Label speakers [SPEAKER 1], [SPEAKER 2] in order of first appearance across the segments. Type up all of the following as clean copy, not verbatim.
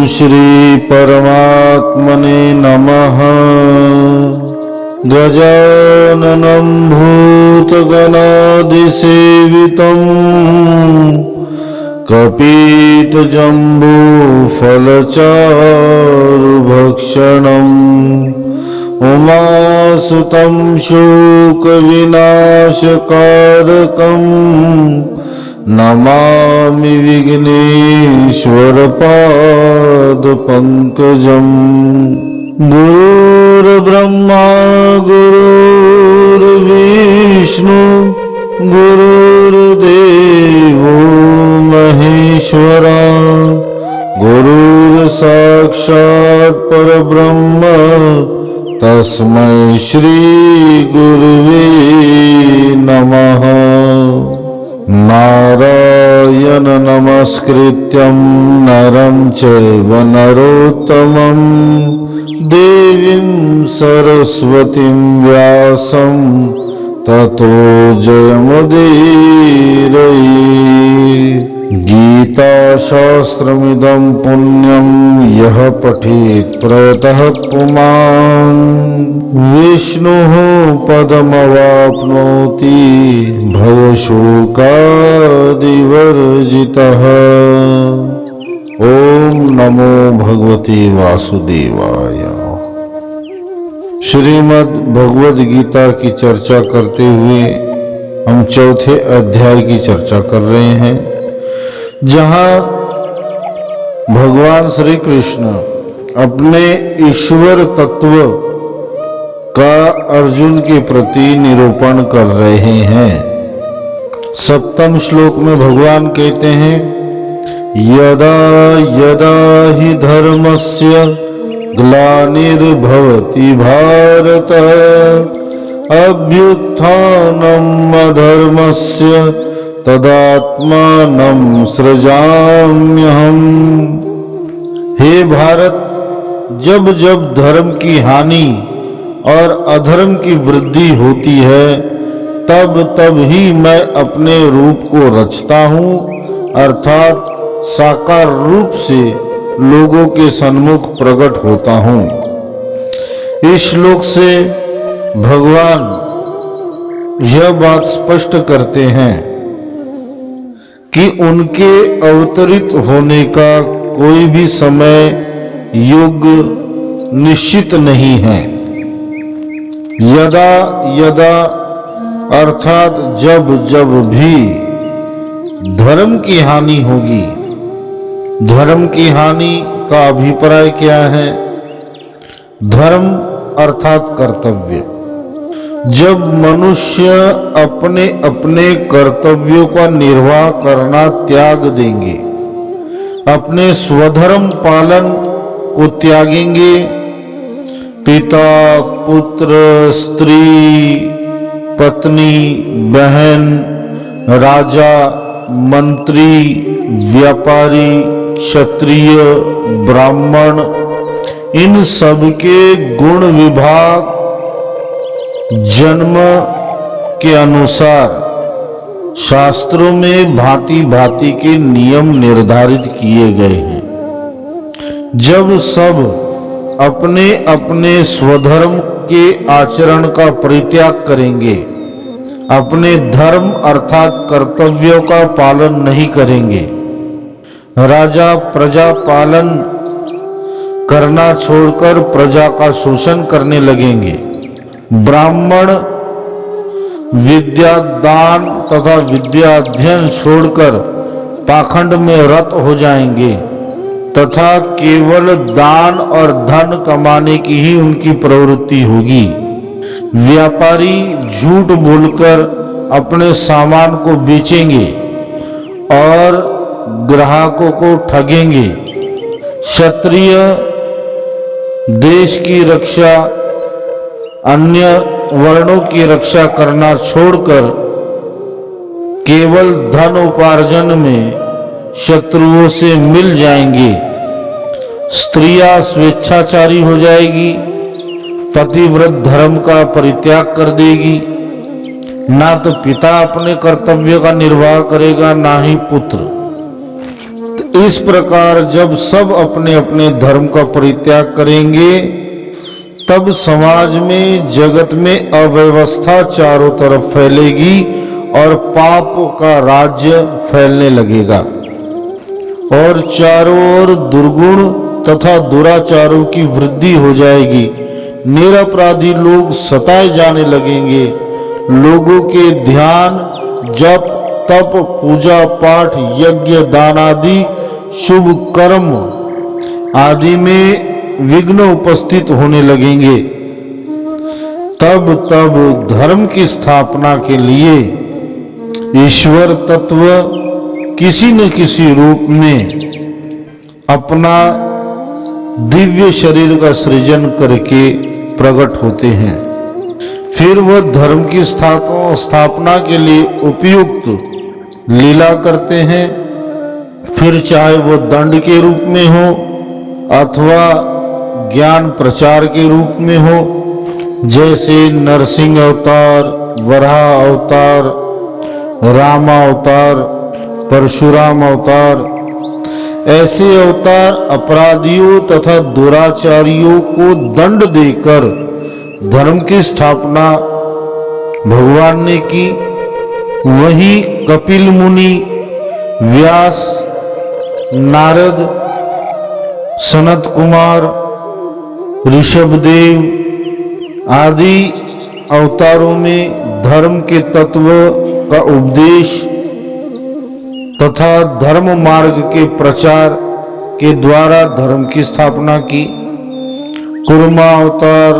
[SPEAKER 1] श्री परमात्मने नमः। गजाननं भूतगणाधिसेवितं कपितजम्बूफलचारुभक्षणम् उमासुतं शोकविनाशकारकम् नमामि विघ्नेश्वरपादपङ्कजम्। गुरुर्ब्रह्मा गुरुर्विष्णु गुरुर्देवो महेश्वरा गुरुर्साक्षात् परब्रह्म तस्मै श्री गुरुवे नमः। नारायण नमस्कृत्यं नरं चैव नरोत्तमं देवीं सरस्वतीं व्यासं ततो जयमुदीरयेत्। गीताशास्त्रमिदं पुण्यं यः पठेत् प्रयतः पुमान् विष्णुः पदमवाप्नोति भयशोकादिवर्जितः। ओम नमो भगवते वासुदेवाय। श्रीमद् भगवद गीता की चर्चा करते हुए हम चौथे अध्याय की चर्चा कर रहे हैं, जहां भगवान श्री कृष्ण अपने ईश्वर तत्व का अर्जुन के प्रति निरूपण कर रहे हैं। सप्तम श्लोक में भगवान कहते हैं, यदा यदा हि धर्मस्य ग्लानिर्भवति भारत अभ्युत्थानम् अधर्मस्य तदात्मानं सृजाम्यहम्। हे भारत, जब जब धर्म की हानि और अधर्म की वृद्धि होती है, तब तब ही मैं अपने रूप को रचता हूँ, अर्थात साकार रूप से लोगों के सन्मुख प्रकट होता हूँ। इस श्लोक से भगवान यह बात स्पष्ट करते हैं कि उनके अवतरित होने का कोई भी समय योग्य निश्चित नहीं है। यदा यदा अर्थात जब जब भी धर्म की हानि होगी। धर्म की हानि का अभिप्राय क्या है? धर्म अर्थात कर्तव्य। जब मनुष्य अपने अपने कर्तव्यों का निर्वाह करना त्याग देंगे, अपने स्वधर्म पालन को त्यागेंगे, पिता पुत्र स्त्री पत्नी बहन राजा मंत्री व्यापारी क्षत्रिय ब्राह्मण इन सबके गुण विभाग जन्म के अनुसार शास्त्रों में भांति भांति के नियम निर्धारित किए गए हैं। जब सब अपने अपने स्वधर्म के आचरण का परित्याग करेंगे, अपने धर्म अर्थात कर्तव्यों का पालन नहीं करेंगे, राजा प्रजा पालन करना छोड़कर प्रजा का शोषण करने लगेंगे, ब्राह्मण विद्या दान तथा विद्या अध्ययन छोड़कर पाखंड में रत हो जाएंगे तथा केवल दान और धन कमाने की ही उनकी प्रवृत्ति होगी। व्यापारी झूठ बोलकर अपने सामान को बेचेंगे और ग्राहकों को ठगेंगे। क्षत्रिय देश की रक्षा अन्य वर्णों की रक्षा करना छोड़कर केवल धन उपार्जन में शत्रुओं से मिल जाएंगे। स्त्रियां स्वेच्छाचारी हो जाएगी, पतिव्रत धर्म का परित्याग कर देगी। ना तो पिता अपने कर्तव्य का निर्वाह करेगा, ना ही पुत्र। तो इस प्रकार जब सब अपने अपने धर्म का परित्याग करेंगे तब समाज में, जगत में अव्यवस्था चारों तरफ फैलेगी और पाप का राज्य फैलने लगेगा और चारों ओर दुर्गुण तथा दुराचारों की वृद्धि हो जाएगी। निरपराधी लोग सताए जाने लगेंगे। लोगों के ध्यान, जप, तप, पूजा पाठ, यज्ञ, दान आदि शुभ कर्म आदि में विघ्न उपस्थित होने लगेंगे। तब धर्म की स्थापना के लिए ईश्वर तत्व किसी न किसी रूप में अपना दिव्य शरीर का सृजन करके प्रकट होते हैं। फिर वह धर्म की स्थापना के लिए उपयुक्त लीला करते हैं। फिर चाहे वो दंड के रूप में हो अथवा ज्ञान प्रचार के रूप में हो, जैसे नरसिंह अवतार, वराह अवतार, रामा अवतार, परशुराम अवतार। ऐसे अवतार अपराधियों तथा दुराचारियों को दंड देकर धर्म की स्थापना भगवान ने की। वही कपिल मुनि, व्यास, नारद, सनत कुमार, ऋषभदेव आदि अवतारों में धर्म के तत्व का उपदेश तथा धर्म मार्ग के प्रचार के द्वारा धर्म की स्थापना की। कुर्मा अवतार,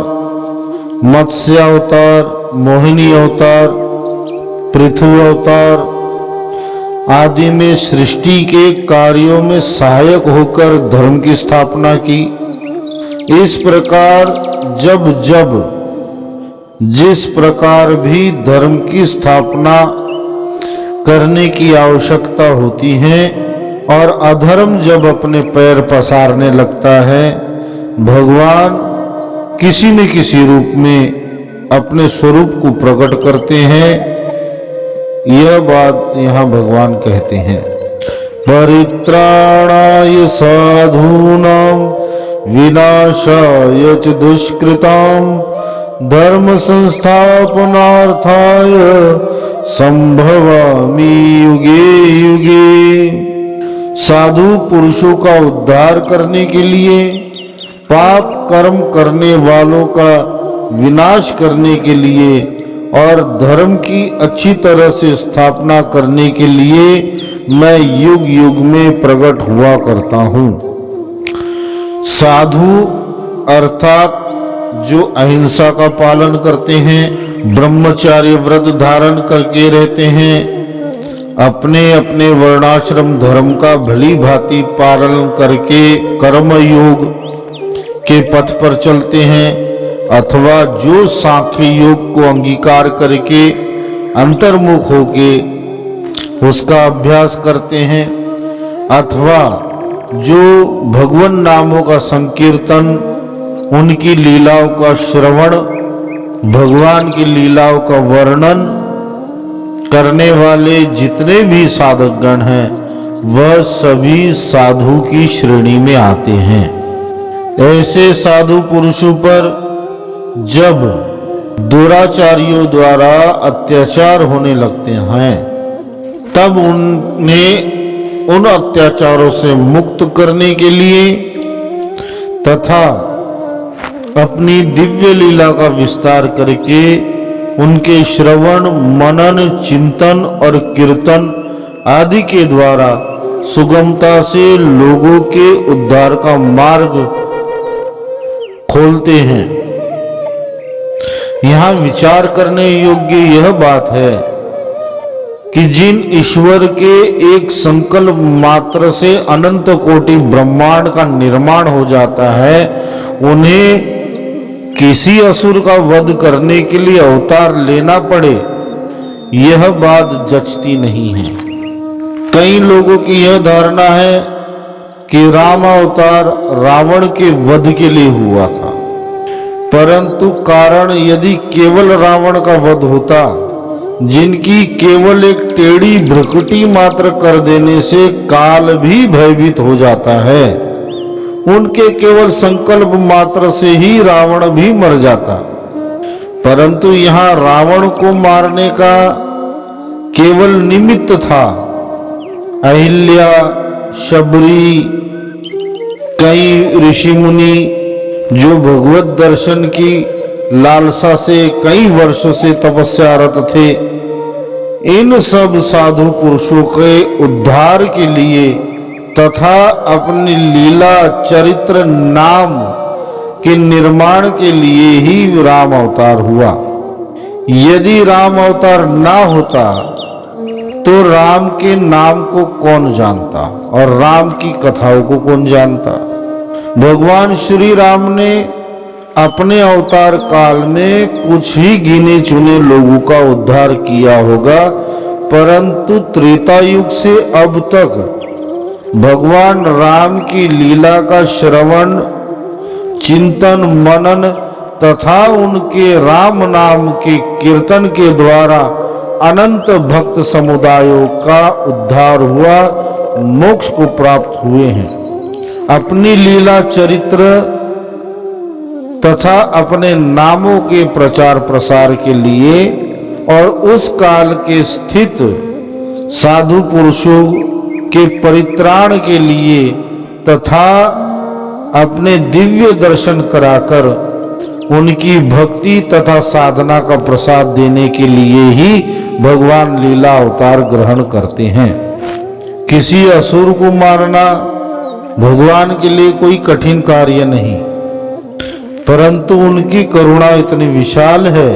[SPEAKER 1] मत्स्य अवतार, मोहिनी अवतार, पृथु अवतार आदि में सृष्टि के कार्यों में सहायक होकर धर्म की स्थापना की। इस प्रकार जब जब जिस प्रकार भी धर्म की स्थापना करने की आवश्यकता होती है और अधर्म जब अपने पैर पसारने लगता है, भगवान किसी न किसी रूप में अपने स्वरूप को प्रकट करते हैं। यह बात यहाँ भगवान कहते हैं, परित्राणाय साधूनां विनाशाय च दुष्कृतां धर्म संस्थापनार्थाय संभवामि युगे युगे। साधु पुरुषों का उद्धार करने के लिए, पाप कर्म करने वालों का विनाश करने के लिए और धर्म की अच्छी तरह से स्थापना करने के लिए मैं युग युग में प्रकट हुआ करता हूँ। साधु अर्थात जो अहिंसा का पालन करते हैं, ब्रह्मचार्य व्रत धारण करके रहते हैं, अपने अपने वर्णाश्रम धर्म का भली भांति पालन करके कर्म योग के पथ पर चलते हैं, अथवा जो सांख्य योग को अंगीकार करके अंतर्मुख होके उसका अभ्यास करते हैं, अथवा जो भगवान नामों का संकीर्तन, उनकी लीलाओं का श्रवण, भगवान की लीलाओं का वर्णन करने वाले जितने भी साधकगण हैं, वह सभी साधु की श्रेणी में आते हैं। ऐसे साधु पुरुषों पर जब दुराचारियों द्वारा अत्याचार होने लगते हैं, तब उन्हें उन अत्याचारों से मुक्त करने के लिए तथा अपनी दिव्य लीला का विस्तार करके उनके श्रवण, मनन, चिंतन और कीर्तन आदि के द्वारा सुगमता से लोगों के उद्धार का मार्ग खोलते हैं। यहाँ विचार करने योग्य यह बात है कि जिन ईश्वर के एक संकल्प मात्र से अनंत कोटि ब्रह्मांड का निर्माण हो जाता है, उन्हें किसी असुर का वध करने के लिए अवतार लेना पड़े, यह बात जचती नहीं है। कई लोगों की यह धारणा है कि राम अवतार रावण के वध के लिए हुआ था, परंतु कारण यदि केवल रावण का वध होता जिनकी केवल एक टेढ़ी भ्रुकुटी मात्र कर देने से काल भी भयभीत हो जाता है, उनके केवल संकल्प मात्र से ही रावण भी मर जाता। परंतु यहाँ रावण को मारने का केवल निमित्त था। अहिल्या, शबरी, कई ऋषि मुनि जो भगवत दर्शन की लालसा से कई वर्षों से तपस्यारत थे, इन सब साधु पुरुषों के उद्धार के लिए तथा अपनी लीला चरित्र नाम के निर्माण के लिए ही राम अवतार हुआ। यदि राम अवतार ना होता तो राम के नाम को कौन जानता और राम की कथाओं को कौन जानता। भगवान श्री राम ने अपने अवतार काल में कुछ ही गिने चुने लोगों का उद्धार किया होगा, परंतु त्रेता युग से अब तक भगवान राम की लीला का श्रवण, चिंतन, मनन तथा उनके राम नाम के कीर्तन के द्वारा अनंत भक्त समुदायों का उद्धार हुआ, मोक्ष को प्राप्त हुए हैं। अपनी लीला चरित्र तथा अपने नामों के प्रचार प्रसार के लिए और उस काल के स्थित साधु पुरुषों के परित्राण के लिए तथा अपने दिव्य दर्शन कराकर उनकी भक्ति तथा साधना का प्रसाद देने के लिए ही भगवान लीला अवतार ग्रहण करते हैं। किसी असुर को मारना भगवान के लिए कोई कठिन कार्य नहीं, परंतु उनकी करुणा इतनी विशाल है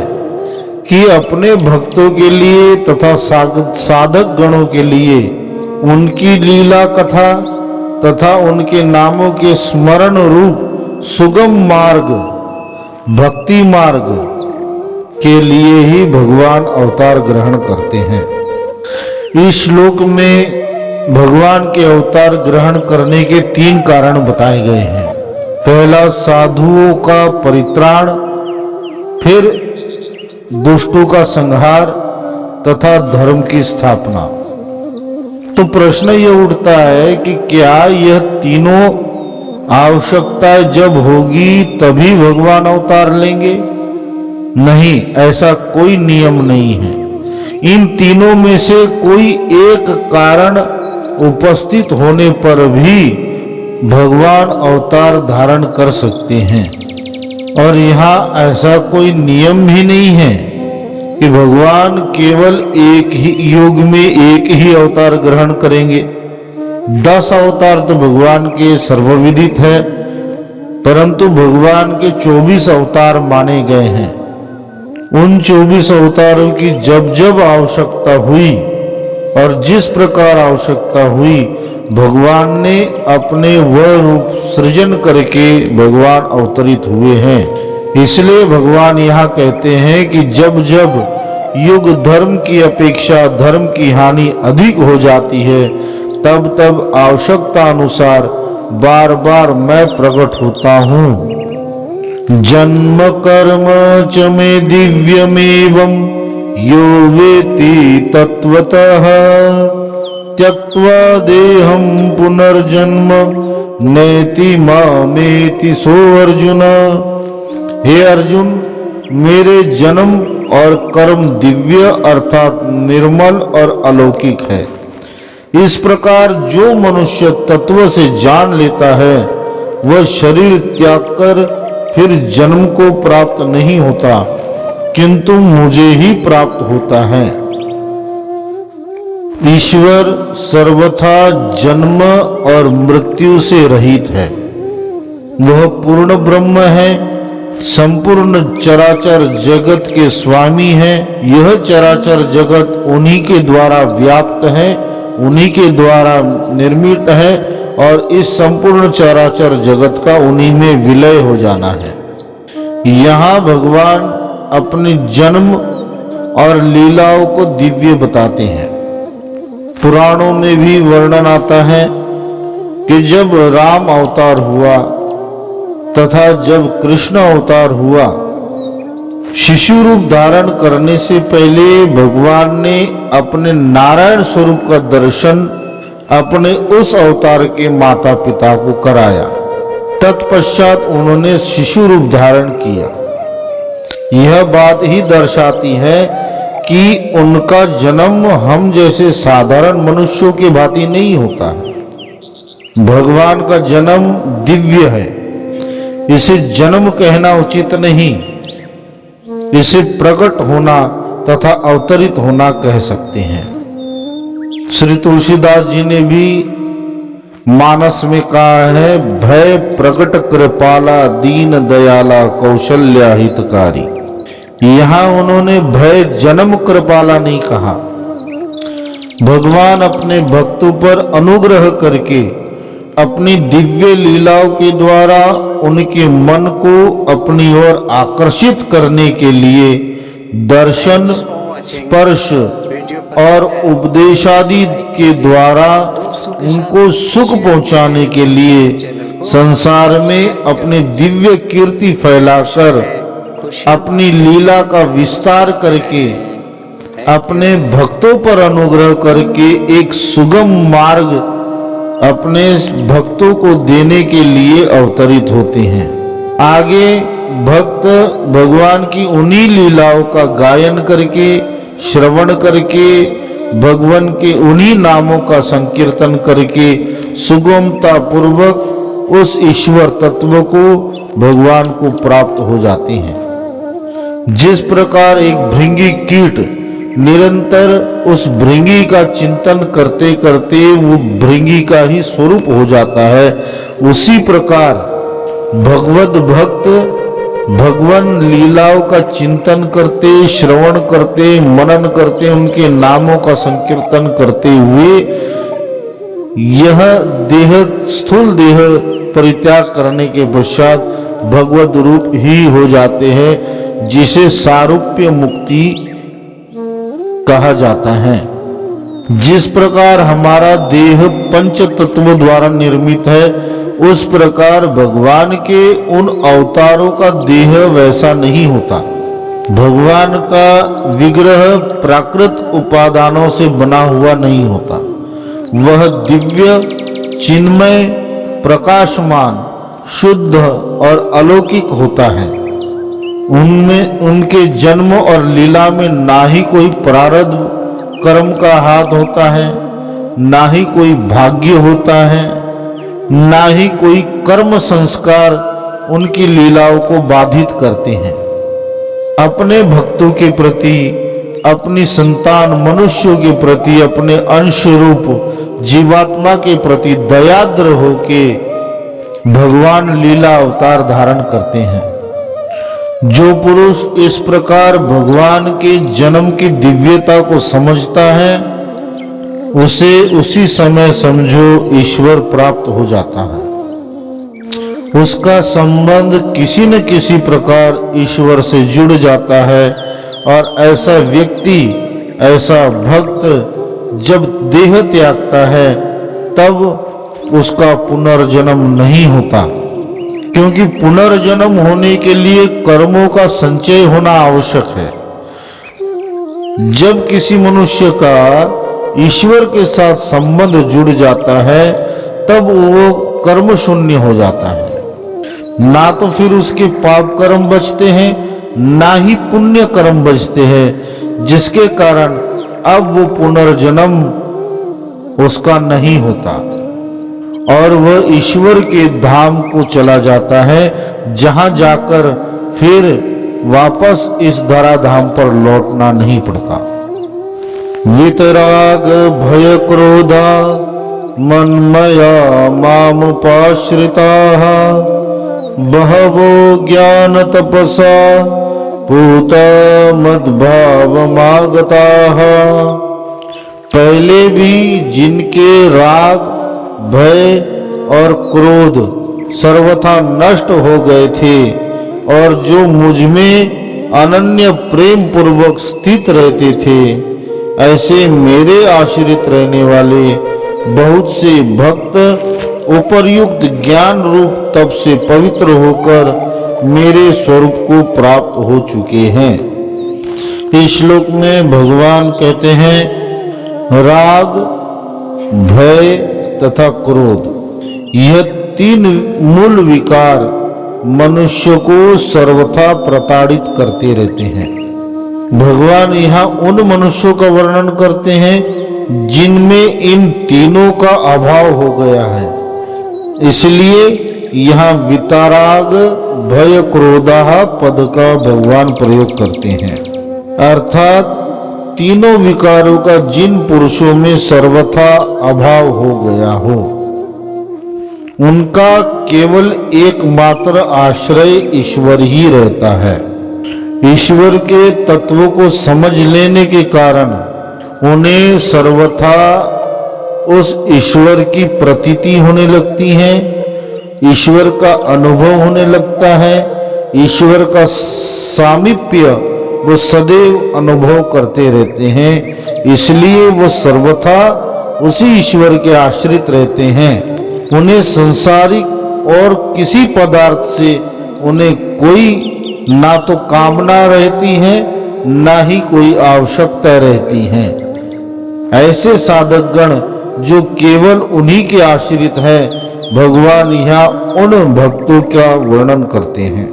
[SPEAKER 1] कि अपने भक्तों के लिए तथा साधक गणों के लिए उनकी लीला कथा तथा उनके नामों के स्मरण रूप सुगम मार्ग, भक्ति मार्ग के लिए ही भगवान अवतार ग्रहण करते हैं। इस श्लोक में भगवान के अवतार ग्रहण करने के 3 कारण बताए गए हैं। पहला, साधुओं का परित्राण, फिर दुष्टों का संहार तथा धर्म की स्थापना। तो प्रश्न यह उठता है कि क्या यह तीनों आवश्यकताएं जब होगी तभी भगवान अवतार लेंगे? नहीं, ऐसा कोई नियम नहीं है। इन तीनों में से कोई एक कारण उपस्थित होने पर भी भगवान अवतार धारण कर सकते हैं, और यहाँ ऐसा कोई नियम भी नहीं है कि भगवान केवल एक ही युग में एक ही अवतार ग्रहण करेंगे। 10 अवतार तो भगवान के सर्वविदित है, परंतु भगवान के 24 अवतार माने गए हैं। उन 24 अवतारों की जब जब आवश्यकता हुई और जिस प्रकार आवश्यकता हुई, भगवान ने अपने वह रूप सृजन करके भगवान अवतरित हुए हैं। इसलिए भगवान यहाँ कहते हैं कि जब जब युग धर्म की अपेक्षा धर्म की हानि अधिक हो जाती है, तब तब आवश्यकता अनुसार बार बार मैं प्रकट होता हूँ। जन्म कर्म च मे दिव्यमेवं यो वेति तत्वतः त्यक्त्वा देहं पुनर्जन्म नेति मामेति सो अर्जुन। हे अर्जुन, मेरे जन्म और कर्म दिव्य अर्थात निर्मल और अलौकिक है। इस प्रकार जो मनुष्य तत्व से जान लेता है, वह शरीर त्याग कर फिर जन्म को प्राप्त नहीं होता, किंतु मुझे ही प्राप्त होता है। ईश्वर सर्वथा जन्म और मृत्यु से रहित है। वह पूर्ण ब्रह्म है, संपूर्ण चराचर जगत के स्वामी है। यह चराचर जगत उन्हीं के द्वारा व्याप्त है, उन्हीं के द्वारा निर्मित है, और इस संपूर्ण चराचर जगत का उन्हीं में विलय हो जाना है। यहाँ भगवान अपने जन्म और लीलाओं को दिव्य बताते हैं। पुराणों में भी वर्णन आता है कि जब राम अवतार हुआ तथा जब कृष्ण अवतार हुआ, शिशु रूप धारण करने से पहले भगवान ने अपने नारायण स्वरूप का दर्शन अपने उस अवतार के माता पिता को कराया। तत्पश्चात उन्होंने शिशु रूप धारण किया। यह बात ही दर्शाती है कि उनका जन्म हम जैसे साधारण मनुष्यों की भांति नहीं होता है। भगवान का जन्म दिव्य है। इसे जन्म कहना उचित नहीं, इसे प्रकट होना तथा अवतरित होना कह सकते हैं। श्री तुलसीदास जी ने भी मानस में कहा है, भय प्रकट कृपाला दीन दयाला कौशल्या हितकारी। यहां उन्होंने भय जन्म कृपाला नहीं कहा। भगवान अपने भक्तों पर अनुग्रह करके अपनी दिव्य लीलाओं के द्वारा उनके मन को अपनी ओर आकर्षित करने के लिए दर्शन, स्पर्श और उपदेशादि के द्वारा उनको सुख पहुंचाने के लिए संसार में अपनी दिव्य कीर्ति फैलाकर अपनी लीला का विस्तार करके अपने भक्तों पर अनुग्रह करके एक सुगम मार्ग अपने भक्तों को देने के लिए अवतरित होते हैं। आगे भक्त भगवान की उन्हीं लीलाओं का गायन करके, श्रवण करके, भगवान के उन्हीं नामों का संकीर्तन करके सुगमता पूर्वक उस ईश्वर तत्व को, भगवान को प्राप्त हो जाते हैं। जिस प्रकार एक भृंगी कीट निरंतर उस भृंगी का चिंतन करते करते वो भृंगी का ही स्वरूप हो जाता है, उसी प्रकार भगवत भक्त भगवान लीलाओं का चिंतन करते, श्रवण करते, मनन करते, उनके नामों का संकीर्तन करते हुए यह देह, स्थूल देह परित्याग करने के पश्चात भगवत रूप ही हो जाते हैं, जिसे सारूप्य मुक्ति कहा जाता है। जिस प्रकार हमारा देह पंच तत्वों द्वारा निर्मित है, उस प्रकार भगवान के उन अवतारों का देह वैसा नहीं होता। भगवान का विग्रह प्राकृत उपादानों से बना हुआ नहीं होता। वह दिव्य, चिन्मय, प्रकाशमान, शुद्ध और अलौकिक होता है। उनमें उनके जन्म और लीला में ना ही कोई प्रारब्ध कर्म का हाथ होता है, ना ही कोई भाग्य होता है, ना ही कोई कर्म संस्कार उनकी लीलाओं को बाधित करते हैं। अपने भक्तों के प्रति, अपनी संतान मनुष्यों के प्रति, अपने अंश रूप जीवात्मा के प्रति दयाद्र होके भगवान लीला अवतार धारण करते हैं। जो पुरुष इस प्रकार भगवान के जन्म की दिव्यता को समझता है, उसे उसी समय समझो ईश्वर प्राप्त हो जाता है। उसका संबंध किसी न किसी प्रकार ईश्वर से जुड़ जाता है और ऐसा व्यक्ति, ऐसा भक्त जब देह त्यागता है तब उसका पुनर्जन्म नहीं होता, क्योंकि पुनर्जन्म होने के लिए कर्मों का संचय होना आवश्यक है। जब किसी मनुष्य का ईश्वर के साथ संबंध जुड़ जाता है तब वो कर्म शून्य हो जाता है। ना तो फिर उसके पाप कर्म बचते हैं, ना ही पुण्य कर्म बचते हैं, जिसके कारण अब वो पुनर्जन्म उसका नहीं होता और वह ईश्वर के धाम को चला जाता है, जहां जाकर फिर वापस इस धराधाम पर लौटना नहीं पड़ता। वितराग भय क्रोधा मन्मया मामुपाश्रिताः बहवो ज्ञान तपसा पूता मद्भावमागताः। पहले भी जिनके राग, भय और क्रोध सर्वथा नष्ट हो गए थे और जो मुझ में अनन्य प्रेम पूर्वक स्थित रहते थे, ऐसे मेरे आश्रित रहने वाले बहुत से भक्त उपर्युक्त ज्ञान रूप तप से पवित्र होकर मेरे स्वरूप को प्राप्त हो चुके हैं। इस श्लोक में भगवान कहते हैं, राग, भय तथा क्रोध, यह तीन मूल विकार मनुष्य को सर्वथा प्रताड़ित करते रहते हैं। भगवान यहाँ उन मनुष्यों का वर्णन करते हैं जिनमें इन तीनों का अभाव हो गया है। इसलिए यहाँ वितराग भय क्रोधा पद का भगवान प्रयोग करते हैं, अर्थात तीनों विकारों का जिन पुरुषों में सर्वथा अभाव हो गया हो, उनका केवल एकमात्र आश्रय ईश्वर ही रहता है। ईश्वर के तत्वों को समझ लेने के कारण उन्हें सर्वथा उस ईश्वर की प्रतीति होने लगती है, ईश्वर का अनुभव होने लगता है, ईश्वर का सामीप्य वो सदैव अनुभव करते रहते हैं। इसलिए वो सर्वथा उसी ईश्वर के आश्रित रहते हैं। उन्हें संसारिक और किसी पदार्थ से उन्हें कोई ना तो कामना रहती है, ना ही कोई आवश्यकता रहती है। ऐसे साधक गण जो केवल उन्हीं के आश्रित है, भगवान यहाँ उन भक्तों का वर्णन करते हैं।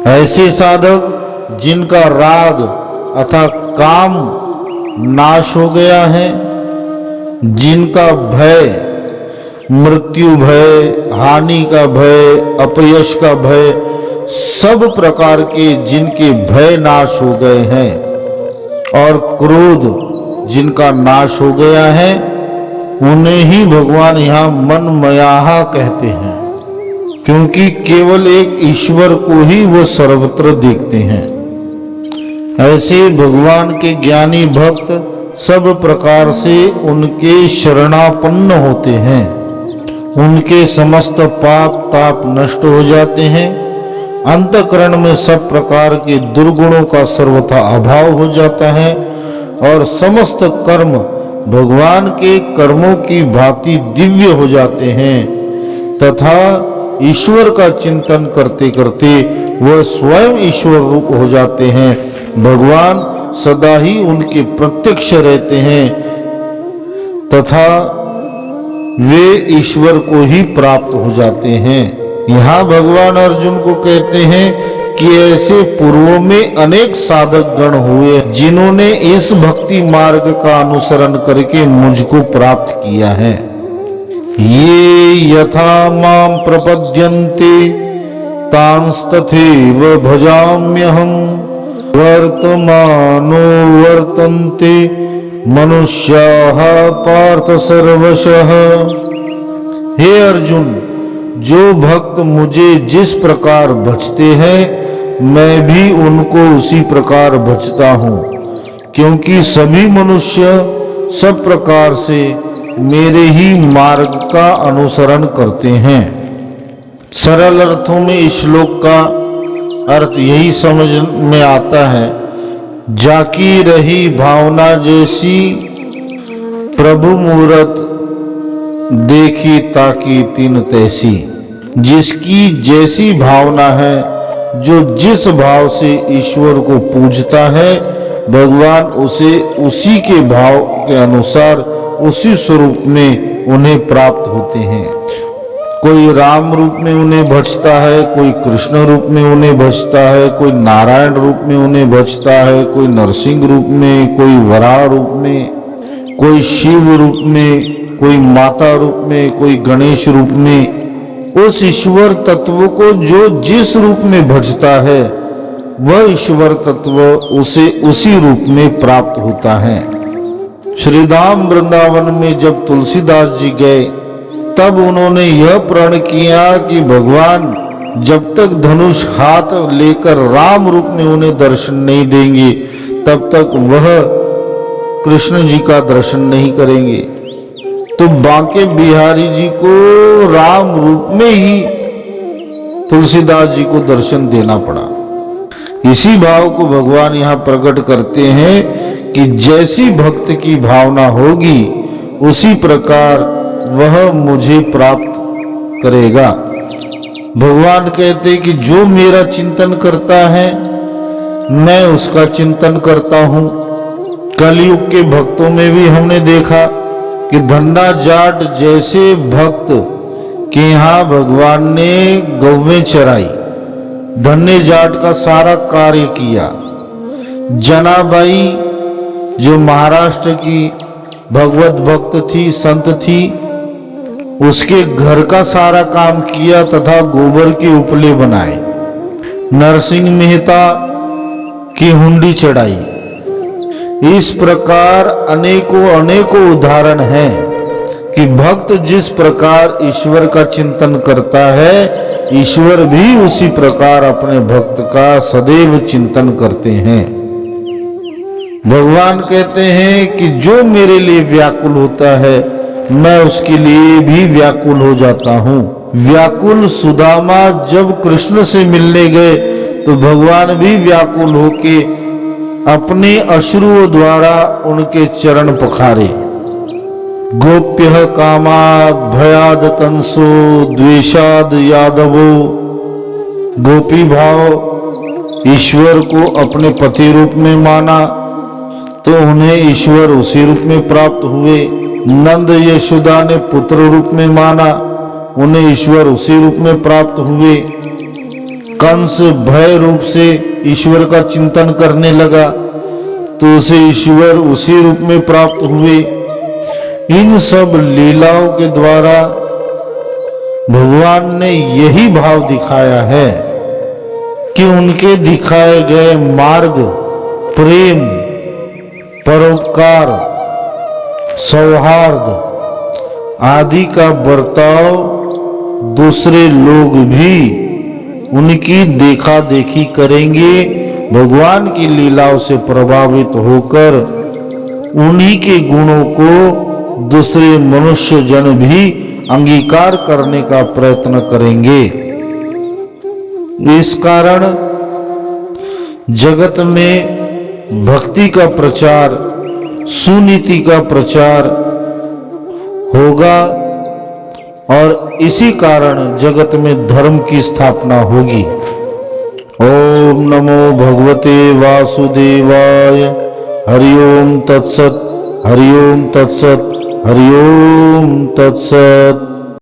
[SPEAKER 1] ऐसे साधक जिनका राग अथवा काम नाश हो गया है, जिनका भय, मृत्यु भय, हानि का भय, अपयश का भय, सब प्रकार के जिनके भय नाश हो गए हैं, और क्रोध जिनका नाश हो गया है, उन्हें ही भगवान यहाँ मनमयाः कहते हैं, क्योंकि केवल एक ईश्वर को ही वो सर्वत्र देखते हैं। ऐसे भगवान के ज्ञानी भक्त सब प्रकार से उनके शरणापन्न होते हैं। उनके समस्त पाप ताप नष्ट हो जाते हैं। अंतःकरण में सब प्रकार के दुर्गुणों का सर्वथा अभाव हो जाता है और समस्त कर्म भगवान के कर्मों की भांति दिव्य हो जाते हैं तथा ईश्वर का चिंतन करते करते वह स्वयं ईश्वर रूप हो जाते हैं। भगवान सदा ही उनके प्रत्यक्ष रहते हैं तथा वे ईश्वर को ही प्राप्त हो जाते हैं। यहाँ भगवान अर्जुन को कहते हैं कि ऐसे पूर्वों में अनेक साधक गण हुए जिन्होंने इस भक्ति मार्ग का अनुसरण करके मुझको प्राप्त किया है। ये यथा माम प्रपद्यन्ते तांस्तथैव भजाम्यहम् वर्तमानो वर्तन्ते मनुष्याः पार्थ सर्वशः। हे अर्जुन, जो भक्त मुझे जिस प्रकार भजते हैं मैं भी उनको उसी प्रकार भजता हूँ, क्योंकि सभी मनुष्य सब प्रकार से मेरे ही मार्ग का अनुसरण करते हैं। सरल अर्थों में इस श्लोक का अर्थ यही समझ में आता है, जाकी रही भावना जैसी प्रभु मूरत देखी ताकि तीन तैसी। जिसकी जैसी भावना है, जो जिस भाव से ईश्वर को पूजता है, भगवान उसे उसी के भाव के अनुसार उसी स्वरूप में उन्हें प्राप्त होते हैं। कोई राम रूप में उन्हें भजता है, कोई कृष्ण रूप में उन्हें भजता है, कोई नारायण रूप में उन्हें भजता है, कोई नरसिंह रूप में, कोई वराह रूप में, कोई शिव रूप में, कोई माता रूप में, कोई गणेश रूप में। उस ईश्वर तत्व को जो जिस रूप में भजता है, वह ईश्वर तत्व उसे उसी रूप में प्राप्त होता है। श्री धाम वृंदावन में जब तुलसीदास जी गए, तब उन्होंने यह प्रण किया कि भगवान जब तक धनुष हाथ लेकर राम रूप में उन्हें दर्शन नहीं देंगे, तब तक वह कृष्ण जी का दर्शन नहीं करेंगे। तो बांके बिहारी जी को राम रूप में ही तुलसीदास जी को दर्शन देना पड़ा। इसी भाव को भगवान यहाँ प्रकट करते हैं कि जैसी भक्त की भावना होगी उसी प्रकार वह मुझे प्राप्त करेगा। भगवान कहते कि जो मेरा चिंतन करता है मैं उसका चिंतन करता हूं। कलयुग के भक्तों में भी हमने देखा कि धन्ना जाट जैसे भक्त के यहाँ भगवान ने गौवें चराई, धन्य जाट का सारा कार्य किया। जनाबाई जो महाराष्ट्र की भगवत भक्त थी, संत थी, उसके घर का सारा काम किया तथा गोबर के उपले बनाए। नरसिंह मेहता की हुंडी चढ़ाई। इस प्रकार अनेकों अनेकों उदाहरण हैं कि भक्त जिस प्रकार ईश्वर का चिंतन करता है, ईश्वर भी उसी प्रकार अपने भक्त का सदैव चिंतन करते हैं। भगवान कहते हैं कि जो मेरे लिए व्याकुल होता है मैं उसके लिए भी व्याकुल हो जाता हूं। व्याकुल सुदामा जब कृष्ण से मिलने गए तो भगवान भी व्याकुल होके अपने अश्रुओं द्वारा उनके चरण पखारे। गोप्य कामाद भयाद कंसो द्वेषाद यादवो। गोपी भाव ईश्वर को अपने पति रूप में माना तो उन्हें ईश्वर उसी रूप में प्राप्त हुए। नंद यशोदा ने पुत्र रूप में माना, उन्हें ईश्वर उसी रूप में प्राप्त हुए। कंस भय रूप से ईश्वर का चिंतन करने लगा तो उसे ईश्वर उसी रूप में प्राप्त हुए। इन सब लीलाओं के द्वारा भगवान ने यही भाव दिखाया है कि उनके दिखाए गए मार्ग प्रेम, परोपकार, सौहार्द आदि का बर्ताव दूसरे लोग भी उनकी देखा देखी करेंगे। भगवान की लीलाओं से प्रभावित होकर उन्हीं के गुणों को दूसरे मनुष्य जन भी अंगीकार करने का प्रयत्न करेंगे। इस कारण जगत में भक्ति का प्रचार, सुनीति का प्रचार होगा और इसी कारण जगत में धर्म की स्थापना होगी। ओम नमो भगवते वासुदेवाय। हरि ओम तत्सत, हरि ओम तत्सत, हरि ओम तत्सत।